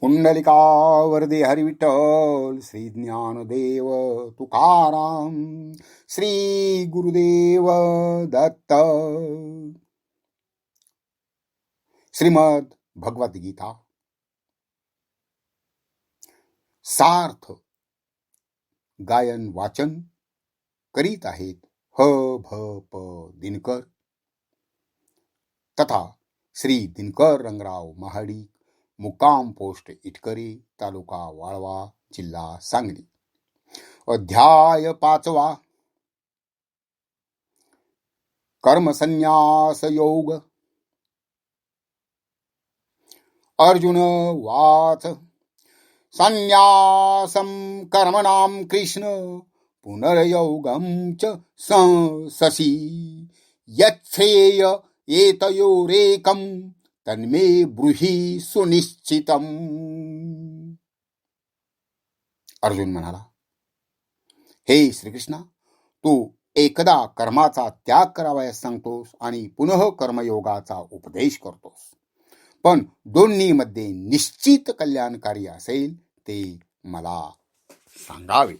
पुंडलिका वरदे हरिविठ्ठल, श्री ज्ञानदेव तुकाराम, श्री गुरुदेव दत्त. श्रीमद भगवद गीता सार्थ गायन वाचन करीत आहेत ह भ प दिनकर तथा श्री दिनकर रंगराव महाडिक, मुक्काम पोस्ट इटकरी, तालुका वाळवा, जिल्हा सांगली. अध्याय 5. कर्मसन्यास योग. अर्जुन वाच. संन्यासं कर्मणां कृष्ण, पुनर्योगं च संससि. यच्छ्रेय एतयोरेकं, तन्मे ब्रूहि सुनिश्चितम. अर्जुन म्हणाला, हे श्रीकृष्णा, तू एकदा कर्माचा त्याग करावयास सांगतोस आणि पुनः कर्मयोगाचा उपदेश करतोस, पण दोन्हीमध्ये निश्चित कल्याणकारी असेल ते मला सांगावे.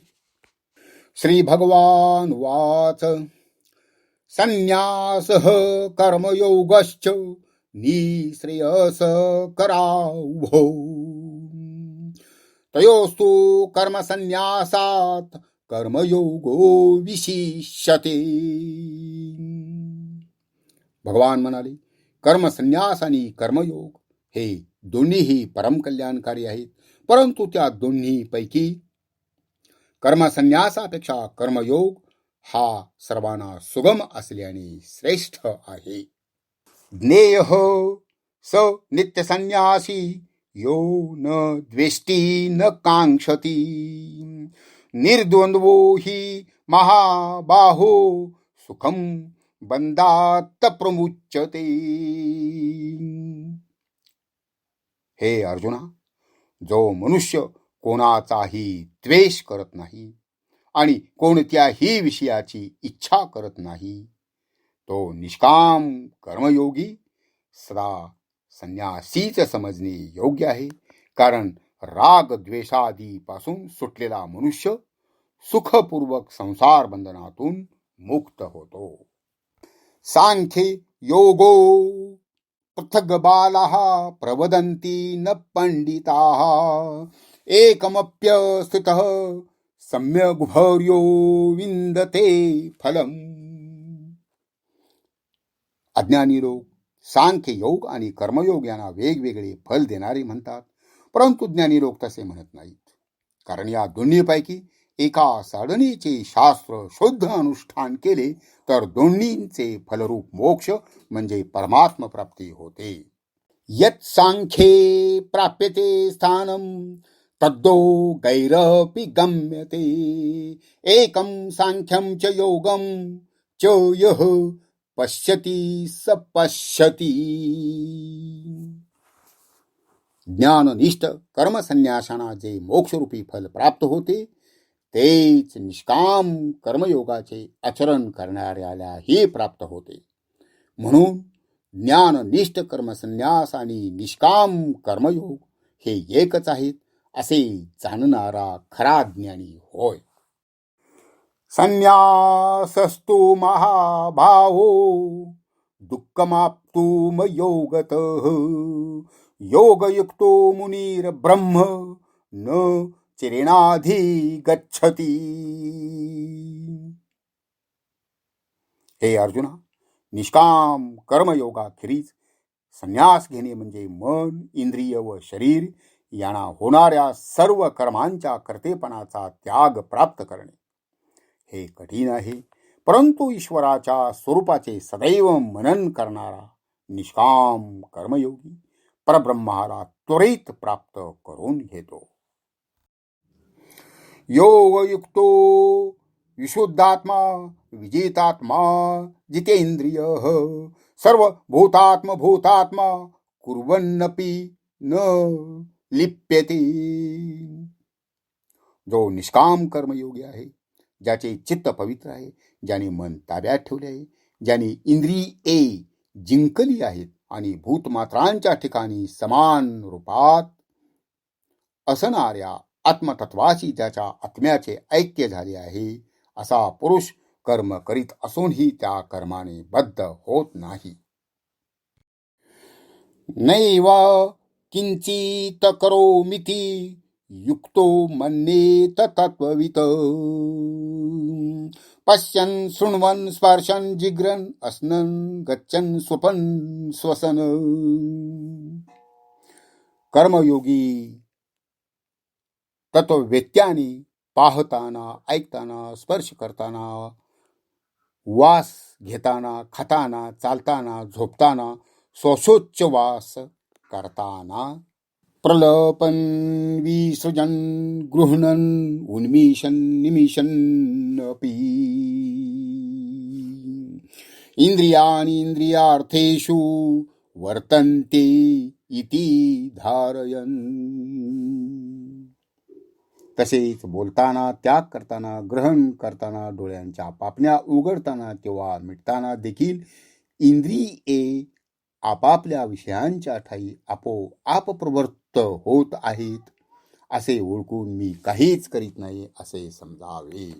श्री भगवान वाच. संन्यासः कर्मयोगश्च, निःश्रेयस करावुभौ. तयोस्तु कर्मसन्न्यासात् कर्मयोगो विशिष्यते. भगवान म्हणाले, कर्मसन्यास आणि कर्मयोग हे दोन्हीही परमकल्याणकारी आहेत, परंतु त्या दोन्हीपैकी कर्मसन्यासापेक्षा कर्मयोग हा सर्वांना सुगम असल्याने श्रेष्ठ आहे. ज्ञेयः स नित्यसन्न्यासी, यो न द्वेष्टी न कांक्षती. निर्द्वंद्वो हि महाबाहो, सुखम बंधात प्रमुच्यते. हे अर्जुना, जो मनुष्य कोणाचाही द्वेष करत नाही आणि कोणत्याही विषयाची इच्छा करत नाही, तो निष्काम कर्मयोगी सदा संन्यासीच समजणे योग्य आहे. कारण राग द्वेषादीपासून सुटलेला मनुष्य सुखपूर्वक संसार बंधनातून मुक्त होतो. सांख्ये योगो पृथग बालाः, प्रवदन्ति न पंडिताः. एकमप्यस्थितः सम्यग्भर्यो विन्दते फलम्. अज्ञानी लोक सांख्य योग आणि कर्मयोग यांना वेगवेगळे फल देणारे म्हणतात, परंतु ज्ञानी लोक तसे म्हणत नाहीत. कारण या दोन्हीपैकी एका साधनेचे शास्त्र शुद्ध अनुष्ठान केले तर दोन्हींचे फलरूप मोक्ष म्हणजे परमात्म प्राप्ती होते. यत् सांख्ये प्राप्यते स्थानम, तद्दो गैरपि गम्यते. एकं सांख्यं च योगं च यः पश्यति स पश्यति. ज्ञाननिष्ठ कर्मसन्यासांना जे मोक्षरूपी फल प्राप्त होते, तेच निष्काम कर्मयोगाचे आचरण करणाऱ्यालाही प्राप्त होते. म्हणून ज्ञाननिष्ठ कर्मसन्यास आणि निष्काम कर्मयोग हे एकच आहेत असे जाणणारा खरा ज्ञानी होय. संन्यासस्तु महाभावो, दुःखमाप्तुम योगतः. योगयुक्तो मुनिर्ब्रह्म, न चिरेणाधिगच्छति. हे अर्जुना, निष्काम कर्मयोगाखेरीज संन्यास घेणे म्हणजे मन, इंद्रिय व शरीर यांना होणाऱ्या सर्व कर्मांच्या कर्तेपणाचा त्याग प्राप्त करणे. हे कठीण आहे, परंतु ईश्वराच्या स्वरूपाचे सदैव मनन करणारा निष्काम कर्मयोगी परब्रह्माला त्वरित प्राप्त करून घेतो. योगयुक्तो विशुद्धात्मा, विजितात्मा, जितेंद्रियः, सर्वभूतात्म भूतात्मा, कुर्वन्नपि न लिप्यते. जो निष्काम कर्मयोगी आहे, ज्याचे चित्त पवित्र आहे, ज्याने मन ताब्यात ठेवले आहे, ज्याने इंद्रिये जिंकली आहेत आणि भूतमात्रांच्या ठिकाणी समान रूपात असणाऱ्या आत्मतत्वाशी ज्याच्या आत्म्याचे ऐक्य झाले आहे असा पुरुष कर्म करीत असूनही त्या कर्माने बद्ध होत नाही. नैव किंचित करोमीति युक्तो मन्येत तत्त्ववित् पश्यन् शृण्वन् स्पर्शन् जिघ्रन् अस्नन् गच्छन् स्वपन् श्वसन. कर्मयोगी तत्ववेत्याने पाहताना, ऐकताना, स्पर्श करताना, वास घेताना, खाताना, चालताना, झोपताना, श्वासोच्छवास करताना, प्रलपन विसृजन गृह्णन उन्मिषन निमिषन अपि इंद्रियाणि इंद्रियार्थेषु वर्तन्ते इति धारयन्. तसेच बोलताना, त्याग करताना, ग्रहण करताना, डोळ्यांच्या पापण्या उघडताना किंवा मिटताना देखील इंद्रिये आपापल्या विषयांच्या ठायी आपोआप प्रवृत्त होत आहेत असे ओळखून मी काहीच करीत नाही असे समजावे.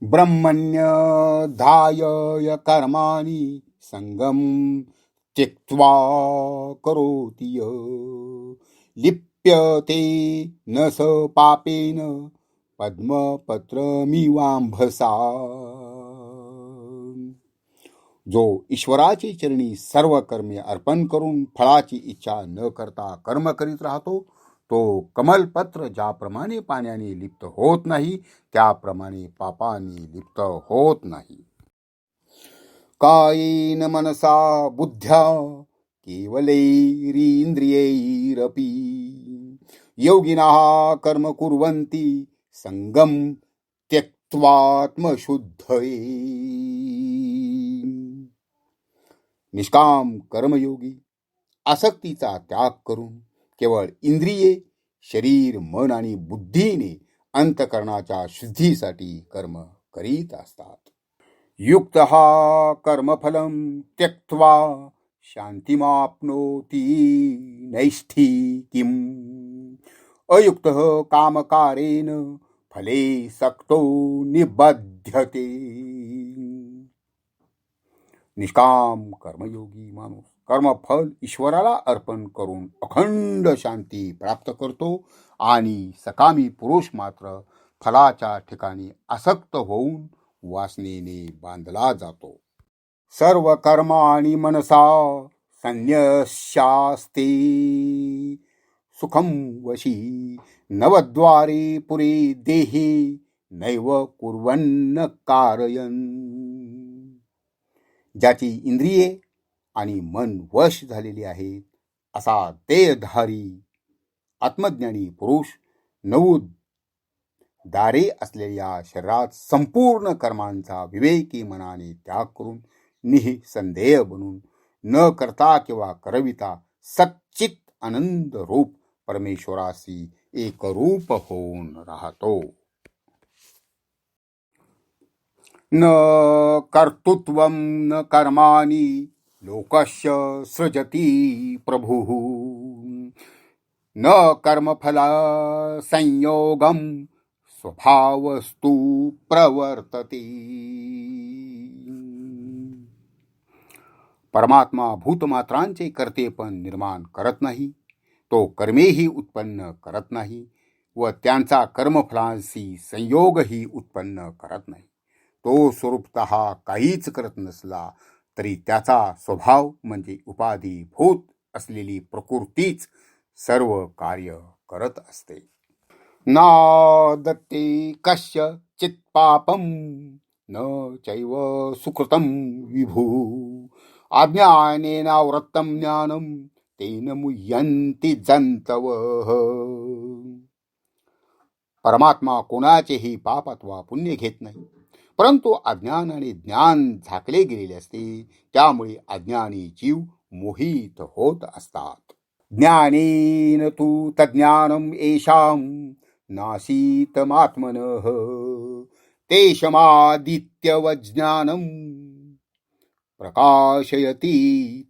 ब्रह्मण्य धाय कर्माणि संगम त्यक्त्वा करोति य लिप्यते न स पापेन पद्मपत्रमिवांभसा. जो ईश्वराची चरणी सर्व कर्मे अर्पण करून फळाची इच्छा न करता कर्म करीत राहतो तो कमलपत्र ज्याप्रमाणे पाण्याने लिप्त होत नाही त्याप्रमाणे पापाने लिप्त होत नाही. कायेन मनसा बुद्ध्या केवलैरिंद्रियैरपि योगिनः कर्म कुर्वन्ति संगम त्यक्त्वात्मशुद्धये. निष्काम कर्मयोगी आसक्तीचा त्याग करून केवळ इंद्रिये, शरीर, मन आणि बुद्धीने अंतकरणाच्या शुद्धीसाठी कर्म करीत असतात. युक्तः कर्मफलं त्यक्त्वा शांतिमाप्नोति नैष्ठिकीम् अयुक्तः कामकारेण फले सक्तो निबध्यते. निष्काम कर्मयोगी माणूस कर्मफल ईश्वराला अर्पण करून अखंड शांती प्राप्त करतो आणि सकामी पुरुष मात्र फलाच्या ठिकाणी आसक्त होऊन वासनेने बांधला जातो. सर्व कर्माणि मनसा संन्यस्यास्ते सुखम वशी नवद्वारे पुरे देहे नैव कुर्वन्न कारयन्. ज्याची इंद्रिये आणि मन वश झालेली आहेत असा देहधारी आत्मज्ञानी पुरुष 9 दारे असलेल्या शरीरात संपूर्ण कर्मांचा विवेकी मनाने त्याग करून निःसंदेह बनून न करता किंवा करविता सच्चित आनंद रूप परमेश्वराशी एकरूप होऊन राहतो. न कर्तृत्वं न कर्माणि लोकस्य सृजति प्रभुः न कर्मफल संयोगम स्वभावस्तु प्रवर्तते. परमात्मा भूतमात्रांचे कर्तेपण निर्माण करत नाही, तो कर्मेही उत्पन्न करत नाही व त्यांचा कर्मफलांशी संयोगही उत्पन्न करत नाही. तो स्वरूपतः काहीच करत नसला तरी त्याचा स्वभाव म्हणजे उपाधिभूत असलेली प्रकृतीच सर्व कार्य करत असते. ना दत्ते कस्य चित् पापम न चैव सुकृतं विभू अज्ञानेनावृत्तं ज्ञानं तेन मुह्यन्ति जंतवः. परमात्मा कोणाचेही पाप अथवा पुण्य घेत नाही, परंतु अज्ञानाने ज्ञान झाकले गेलेले असते, त्यामुळे अज्ञानी जीव मोहित होत असतात. ज्ञानेन तु तज्ज्ञानम् येषां नासीतमात्मनः तेषमादित्यवज्ञानं प्रकाशयति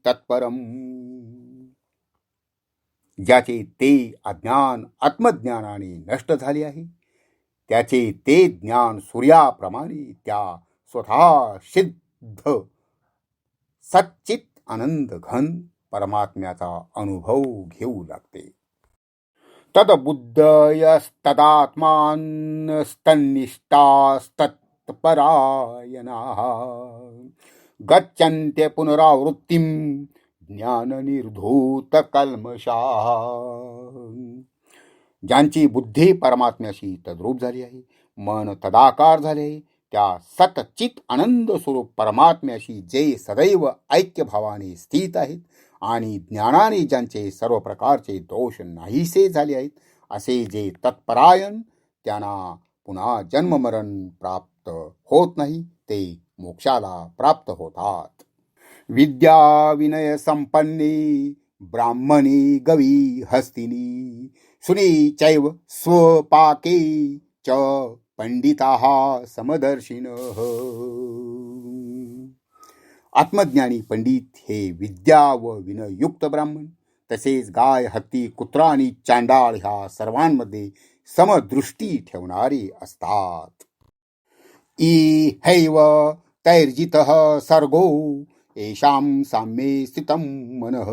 तत्परम्. ज्याचे ते अज्ञान आत्मज्ञानाने नष्ट झाले आहे, त्याचे ते ज्ञान सूर्याप्रमाणे त्या स्वतः सिद्ध सच्चित आनंद घन परमात्म्याचा अनुभव घेऊ लागते. तद्बुद्धयस्तदात्मानस्तन्निष्ठास्तत्परायणाः गच्छन्ते पुनरावृत्तिं ज्ञाननिर्धूतकल्मषाः. ज्यांची बुद्धी परमात्म्याशी तद्रूप झाली आहे, मन तदाकार झाले, त्या सतचित आनंद स्वरूप परमात्म्याशी जे सदैव ऐक्य भावाने स्थित आहेत आणि ज्ञानाने ज्यांचे सर्व प्रकारचे दोष नाहीसे झाले आहेत, असे जे तत्परायण, त्यांना पुन्हा जन्ममरण प्राप्त होत नाही, ते मोक्षाला प्राप्त होतात. विद्या विनय संपन्नी ब्राह्मणी गवी हस्तिनी सुनी चैव स्वपाके च पंडिताः समदर्शिनः. आत्मज्ञानी पंडित हे विद्या व विनयुक्त ब्राह्मण, तसेच गाय हत्ती कुत्रा आणि चांडाळ ह्या सर्वांमध्ये समदृष्टी ठेवणारे असतात. इहैव तैर्जितः सर्गो येषां साम्ये स्थितं मनः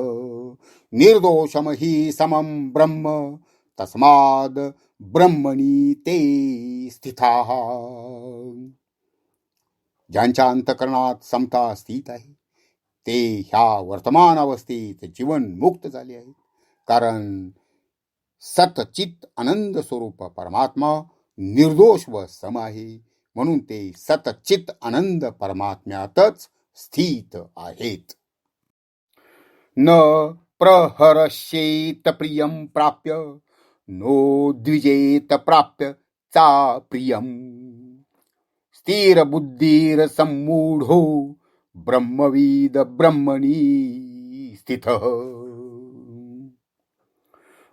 निर्दोषम हि समं ब्रह्म तस्माद् ब्रह्मणी ते स्थिताः. ज्यांच्या अंतकरणात समता स्थित आहे, ते ह्या वर्तमान अवस्थेत जीवन मुक्त झाले आहेत. कारण सतचित आनंद स्वरूप परमात्मा निर्दोष व सम आहे, म्हणून ते सतचित आनंद परमात्म्यातच स्थित आहेत. न प्रहर्षेत प्रियं प्राप्य नो द्विजेत प्राप्य चा प्रियं स्थिर बुद्धीर सम्मूढो ब्रह्मविद ब्रह्मणी स्थितः.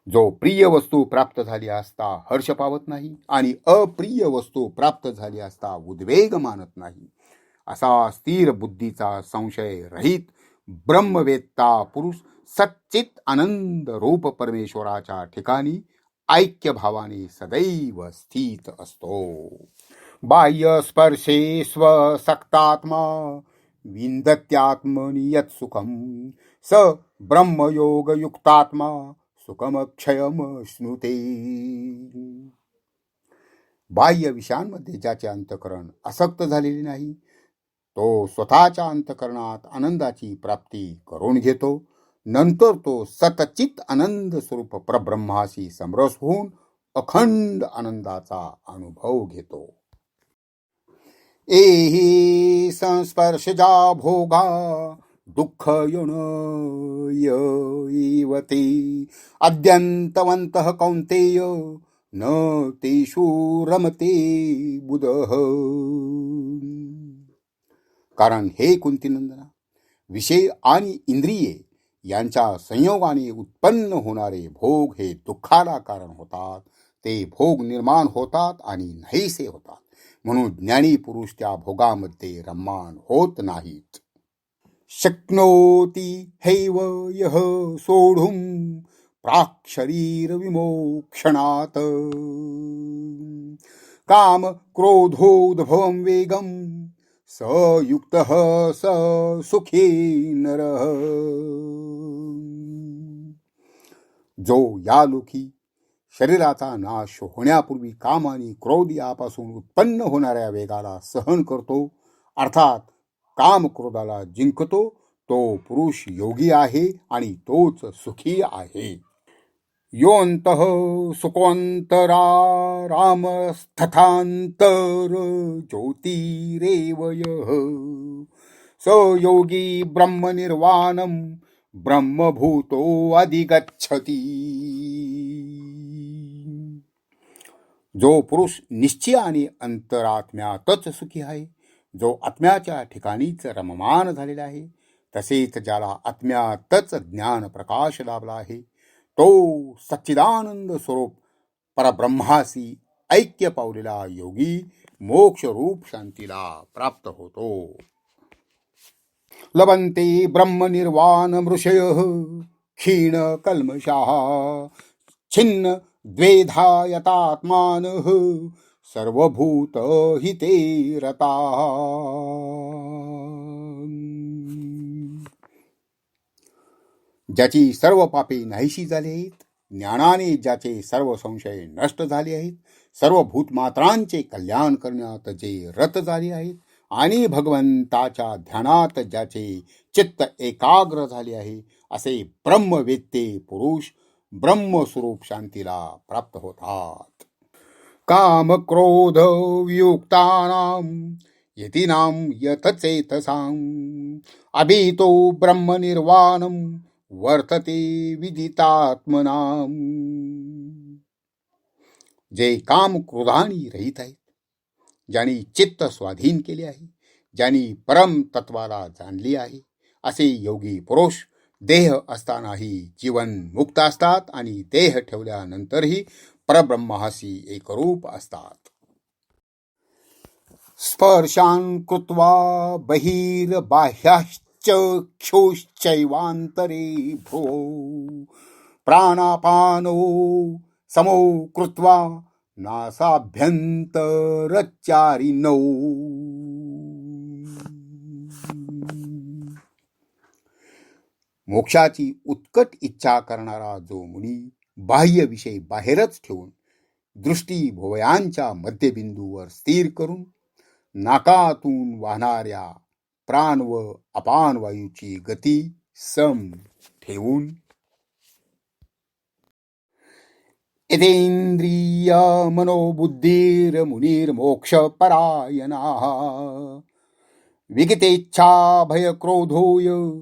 जो प्रिय वस्तू प्राप्त झाली असता हर्ष पावत नाही आणि अप्रिय वस्तू प्राप्त झाली असता उद्वेग मानत नाही, असा स्थिर बुद्धीचा संशय रहित ब्रह्मवेत्ता पुरुष सच्चित आनंद रूप परमेश्वराच्या ठिकाणी ऐक्य भावाने सदैव स्थित असतो. बाह्य स्पर्शे स्वसक्तात्मा विंदत्यात्मनि यत् सुखम स ब्रह्मयोगयुक्तात्मा सुखमक्षयम श्नुते. बाह्य विषयांमध्ये ज्याचे अंतकरण आसक्त झालेले नाही, तो स्वतःच्या अंतकरणात आनंदाची प्राप्ती करून घेतो. नंतर तो सतचित आनंद स्वरूप परब्रह्माशी समरस होऊन अखंड आनंदाचा अनुभव घेतो. एहि संस्पर्शजा भोगा दुःख युणयीवते अद्यन्तवन्तः कौन्तेय न तेषु रमते बुधः. कारण हे कुंतीनंदना, विषय आणि इंद्रिये यांच्या संयोगाने उत्पन्न होणारे भोग हे दुःखाला कारण होतात. ते भोग निर्माण होतात आणि नाहीसे होतात, म्हणून ज्ञानी पुरुष त्या भोगामध्ये रममाण होत नाहीत. शक्नोति हैव यः सोढुं प्राक् शरीर विमोक्षणात् काम क्रोधोद्भवं वेगं स युक्तः स सुखी नरः. जो या लोकी शरीराचा नाश होण्यापूर्वी काम आणि क्रोध यापासून उत्पन्न होणाऱ्या वेगाला सहन करतो, अर्थात काम क्रोधाला जिंकतो, तो पुरुष योगी आहे आणि तोच सुखी आहे. योऽन्तः सुकोऽन्तरा रामस्तथान्तर ज्योतिरेव यः स योगी ब्रह्मनिर्वाणं ब्रह्मभूतो अधिगच्छति. जो पुरुष निश्चय आणि अंतरात्म्यातच सुखी आहे, जो आत्म्याच्या ठिकाणीच रममान झालेला आहे, तसेच ज्याला आत्म्यातच ज्ञान प्रकाश लाभला आहे, तो सच्चिदानंद स्वरूप परब्रह्माशी ऐक्य पावलेला योगी मोक्ष रूप शांतीला प्राप्त होतो. लभन्ते ब्रह्मनिर्वाणमृषयः क्षीण कल्मषाः छिन्न द्वेधायतात्मानः सर्वभूतहिते रताः. ज्याची सर्व पापे नाहीशी झाली आहेत, ज्ञानाने ज्याचे सर्व संशय नष्ट झाले आहेत, सर्व भूतमात्रांचे कल्याण करण्यात जे रत झाले आहेत आणि भगवंताच्या ध्यानात ज्याचे चित्त एकाग्र झाले आहे, असे ब्रह्मवेत्ते पुरुष ब्रह्मस्वरूप शांतीला प्राप्त होतात. काम क्रोध वियुक्तानां यतीनां यतचेतसां अभितो ब्रह्मनिर्वाणं वर्तते विदितात्मनां. जे काम क्रोधानी रहित आहेत, ज्यांनी चित्त स्वाधीन केले आहे, ज्यांनी परम तत्वाला जाणले आहे, असे योगी पुरुष देह असतानाही जीवन मुक्त असतात आणि देह ठेवल्यानंतरही परब्रह्माशी एकरूप असतात. स्पर्शान् कृत्वा बहिर्बाह्याश्च क्षुश्चैवान्तरे भ्रुवौ प्राणापानो समो कृत्वा नासाभ्यन्तरचारिणौ. मोक्षाची उत्कट इच्छा करणारा जो मुनी बाह्य विषय बाहेरच ठेवून दृष्टी भुवयांच्या मध्यबिंदूवर स्थिर करून नाकातून वाहणाऱ्या प्राण व अपान वायूची गती सम ठेवून इतेंद्रिय मनोबुद्धीर मुनिर्मोक्ष परायणाः विगतेच्छा भय क्रोधोय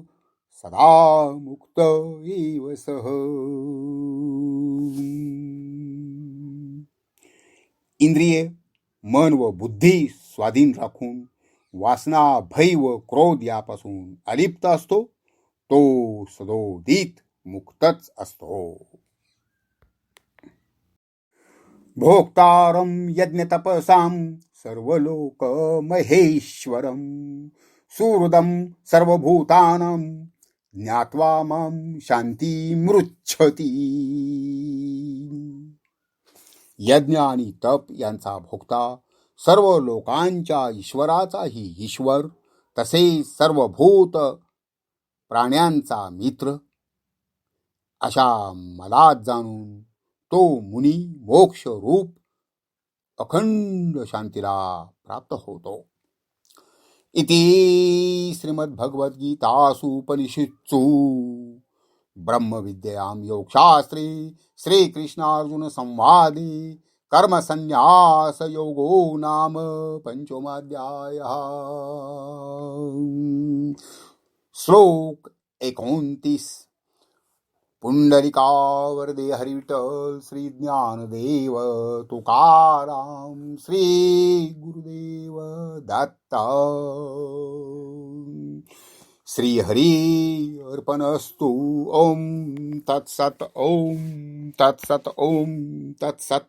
सदा मुक्त एव सः. इंद्रिय मन व बुद्धी स्वाधीन राखून वासना भय व क्रोध यापासून अलिप्त असतो, तो सदोदित मुक्तच असतो. भोक्तारं यज्ञतपसां सर्वलोक महेश्वरं सुहृदं सर्वभूतानां ज्ञात्वा मां शांतिमृच्छति. यज्ञ आणि तप यांचा भोक्ता, सर्व लोकांच्या ईश्वराचाही ईश्वर, तसे सर्वभूत प्राण्यांचा मित्र, अशा मला जाणून तो मुनी मोक्ष रूप अखंड शांतीला प्राप्त होतो. इति श्रीमद्भगवद्गीतासु उपनिषत्सु ब्रह्मविद्यायां योगशास्त्रे श्रीकृष्णार्जुन संवादे कर्मसन्न्यास योगो नाम पंचमोऽध्यायः. श्लोक 29. पुंडलिकावरदे हरिविठ्ठल श्री ज्ञानदेव तुकाराम श्री गुरुदेव दत्त. श्री हरी अर्पणस्तु. ओम तत्सत. ओम तत्सत. ओम तत्सत.